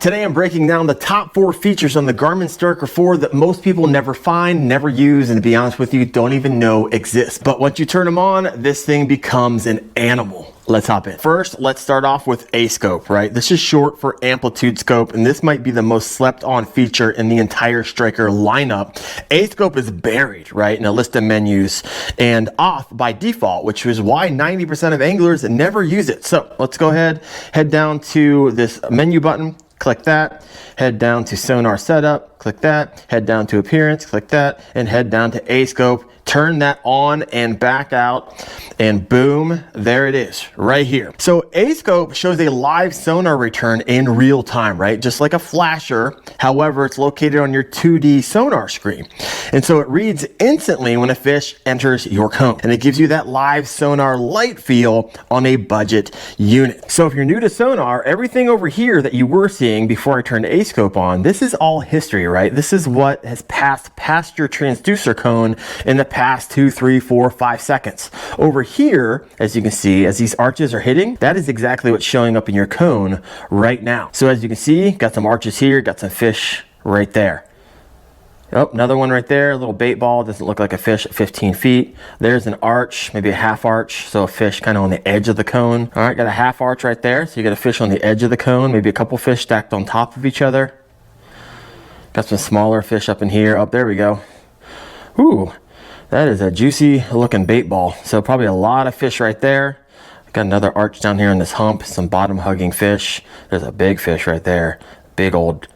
Today I'm breaking down the top 4 features on the Garmin Striker 4 that most people never find, never use, and to be honest with you, don't even know exist. But once you turn them on, this thing becomes an animal. Let's hop in. First, let's start off with A scope, right? This is short for Amplitude scope, and this might be the most slept on feature in the entire Striker lineup. A scope is buried, right, in a list of menus and off by default, which is why 90% of anglers never use it. So let's go ahead, head down to this menu button. Click that, head down to sonar setup, click that, head down to appearance, click that, and head down to A scope. Turn that on and back out, and boom, there it is, right here. So A scope shows a live sonar return in real time, right? Just like a flasher. However, it's located on your 2D sonar screen. And so it reads instantly when a fish enters your cone. And it gives you that live sonar light feel on a budget unit. So if you're new to sonar, everything over here that you were seeing before I turned A scope on, this is all history, right? This is what has passed past your transducer cone in the past 2, 3, 4, 5 seconds. Over here, as you can see, as these arches are hitting, that is exactly what's showing up in your cone right now. So as you can see, got some arches here, got some fish right there. Oh, another one right there, a little bait ball, doesn't look like a fish at 15 feet. There's an arch, maybe a half arch, so a fish kind of on the edge of the cone. All right, got a half arch right there, so you got a fish on the edge of the cone, maybe a couple fish stacked on top of each other. Got some smaller fish up in here. Oh, there we go. Ooh, that is a juicy looking bait ball. So probably a lot of fish right there. Got another arch down here in this hump, some bottom hugging fish. There's a big fish right there, big old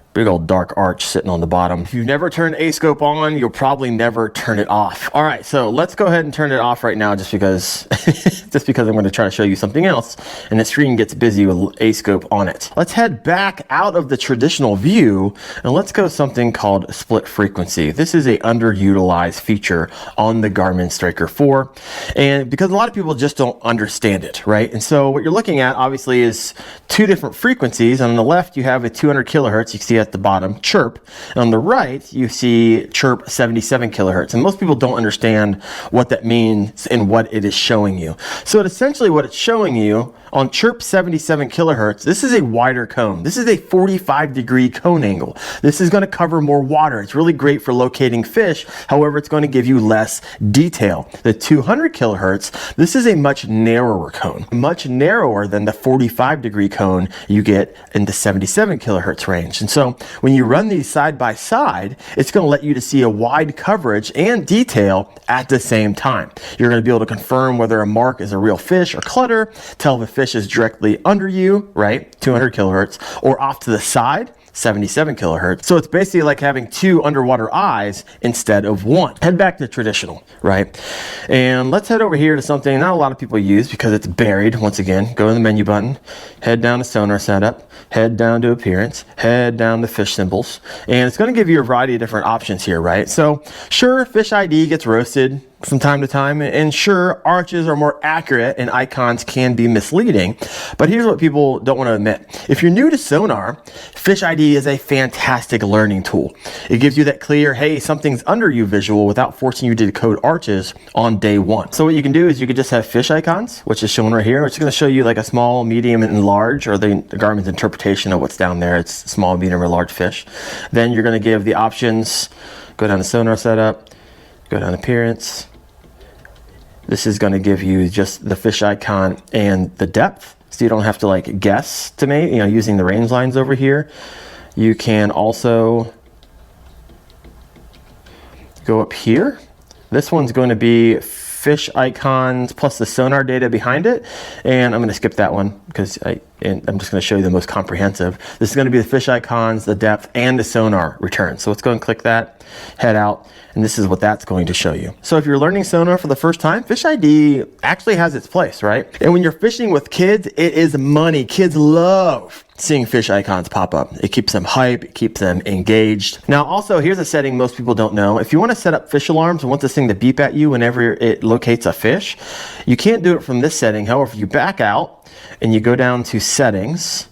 dark arch sitting on the bottom. If you've never turned A scope on, you'll probably never turn it off. All right, so let's go ahead and turn it off right now just because I'm going to try to show you something else and the screen gets busy with A scope on it. Let's head back out of the traditional view and let's go something called split frequency. This is a underutilized feature on the Garmin Striker 4, and because a lot of people just don't understand it, right? And so what you're looking at obviously is 2 different frequencies. On the left you have a 200 kilohertz, you can see at the bottom, chirp. And on the right, you see chirp 77 kilohertz. And most people don't understand what that means and what it is showing you. So essentially what it's showing you on chirp 77 kilohertz, this is a wider cone. This is a 45-degree cone angle. This is going to cover more water. It's really great for locating fish. However, it's going to give you less detail. The 200 kilohertz, this is a much narrower cone, much narrower than the 45-degree cone you get in the 77 kilohertz range. And so when you run these side by side, it's going to let you to see a wide coverage and detail at the same time. You're going to be able to confirm whether a mark is a real fish or clutter, tell if a fish is directly under you, right, 200 kilohertz, or off to the side, 77 kilohertz. So it's basically like having 2 underwater eyes instead of 1. Head back to traditional, right? And let's head over here to something not a lot of people use because it's buried. Once again, go to the menu button, head down to sonar setup, head down to appearance, head down to fish symbols, and it's going to give you a variety of different options here, right? So sure, fish ID gets roasted from time to time, and sure, arches are more accurate and icons can be misleading, but here's what people don't want to admit. If you're new to sonar, Fish ID is a fantastic learning tool. It gives you that clear, hey, something's under you visual without forcing you to decode arches on day one. So what you can do is you could just have fish icons, which is shown right here. It's going to show you like a small, medium, and large, or the Garmin's interpretation of what's down there. It's small, medium, or large fish. Then you're going to give the options, go down to sonar setup, go down to appearance. This is going to give you just the fish icon and the depth, so you don't have to like guess to make, using the range lines over here. You can also go up here. This one's going to be fish icons plus the sonar data behind it, and I'm going to skip that one because I'm just going to show you the most comprehensive. This is going to be the fish icons, the depth, and the sonar return. So let's go and click that, head out, and this is what that's going to show you. So if you're learning sonar for the first time, Fish ID actually has its place, right? And when you're fishing with kids, it is money. Kids love seeing fish icons pop up. It keeps them hype, it keeps them engaged. Now also, here's a setting most people don't know. If you want to set up fish alarms and want this thing to beep at you whenever it locates a fish, you can't do it from this setting. However, if you back out and you go down to settings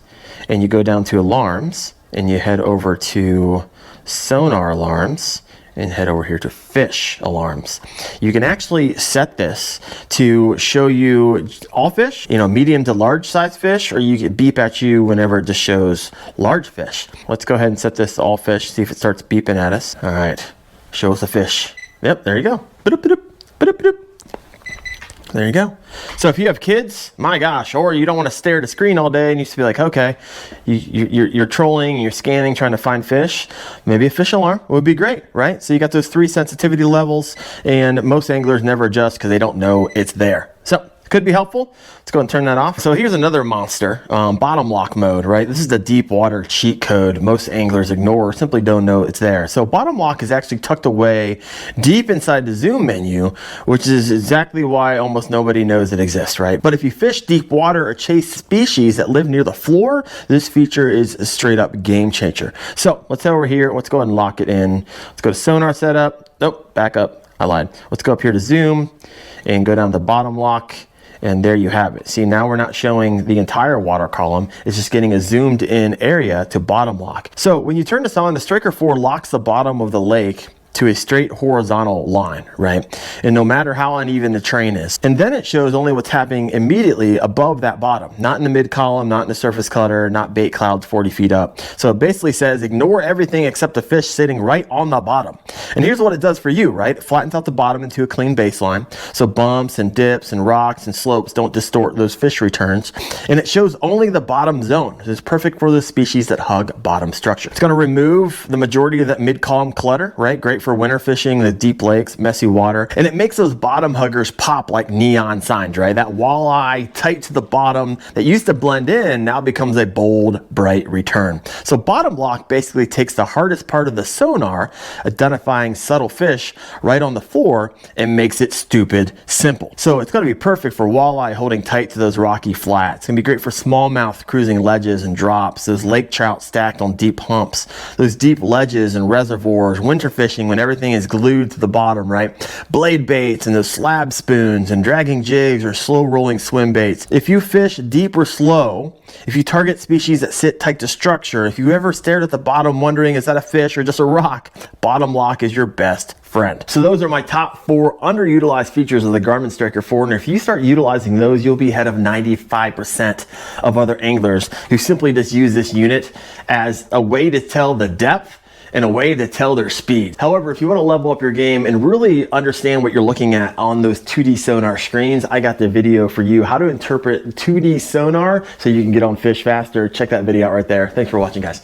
and you go down to alarms and you head over to sonar alarms and head over here to fish alarms. You can actually set this to show you all fish, you know, medium to large size fish, or you can beep at you whenever it just shows large fish. Let's go ahead and set this to all fish, see if it starts beeping at us. All right, show us a fish. Yep, there you go. There you go. So if you have kids, my gosh, or you don't want to stare at a screen all day and you just be like, okay, you're trolling, you're scanning, trying to find fish, maybe a fish alarm would be great, right? So you got those 3 sensitivity levels, and most anglers never adjust because they don't know it's there. So could be helpful. Let's go and turn that off. So here's another monster, bottom lock mode, right? This is the deep water cheat code most anglers ignore or simply don't know it's there. So bottom lock is actually tucked away deep inside the zoom menu, which is exactly why almost nobody knows it exists, right? But if you fish deep water or chase species that live near the floor, this feature is a straight up game changer. So let's head over here. Let's go ahead and lock it in. Let's go to sonar setup. Nope, back up. I lied. Let's go up here to zoom and go down to bottom lock. And there you have it. See, now we're not showing the entire water column. It's just getting a zoomed in area to bottom lock. So when you turn this on, the Striker 4 locks the bottom of the lake to a straight horizontal line, right? And no matter how uneven the terrain is. And then it shows only what's happening immediately above that bottom, not in the mid column, not in the surface clutter, not bait clouds 40 feet up. So it basically says ignore everything except the fish sitting right on the bottom. And here's what it does for you, right? It flattens out the bottom into a clean baseline. So bumps and dips and rocks and slopes don't distort those fish returns. And it shows only the bottom zone. It's perfect for the species that hug bottom structure. It's gonna remove the majority of that mid column clutter, right? Great for winter fishing, the deep lakes, messy water, and it makes those bottom huggers pop like neon signs, right? That walleye tight to the bottom that used to blend in now becomes a bold, bright return. So bottom lock basically takes the hardest part of the sonar, identifying subtle fish right on the floor, and makes it stupid simple. So it's going to be perfect for walleye holding tight to those rocky flats. It's going to be great for smallmouth cruising ledges and drops, those lake trout stacked on deep humps, those deep ledges and reservoirs, winter fishing when everything is glued to the bottom, right? Blade baits and those slab spoons and dragging jigs or slow rolling swim baits. If you fish deep or slow, if you target species that sit tight to structure, if you ever stared at the bottom wondering is that a fish or just a rock, bottom lock is your best friend. So those are my top 4 underutilized features of the Garmin Striker 4. And if you start utilizing those, you'll be ahead of 95% of other anglers who simply just use this unit as a way to tell the depth and a way to tell their speed. However, if you want to level up your game and really understand what you're looking at on those 2D sonar screens, I got the video for you, how to interpret 2D sonar so you can get on fish faster. Check that video out right there. Thanks for watching, guys.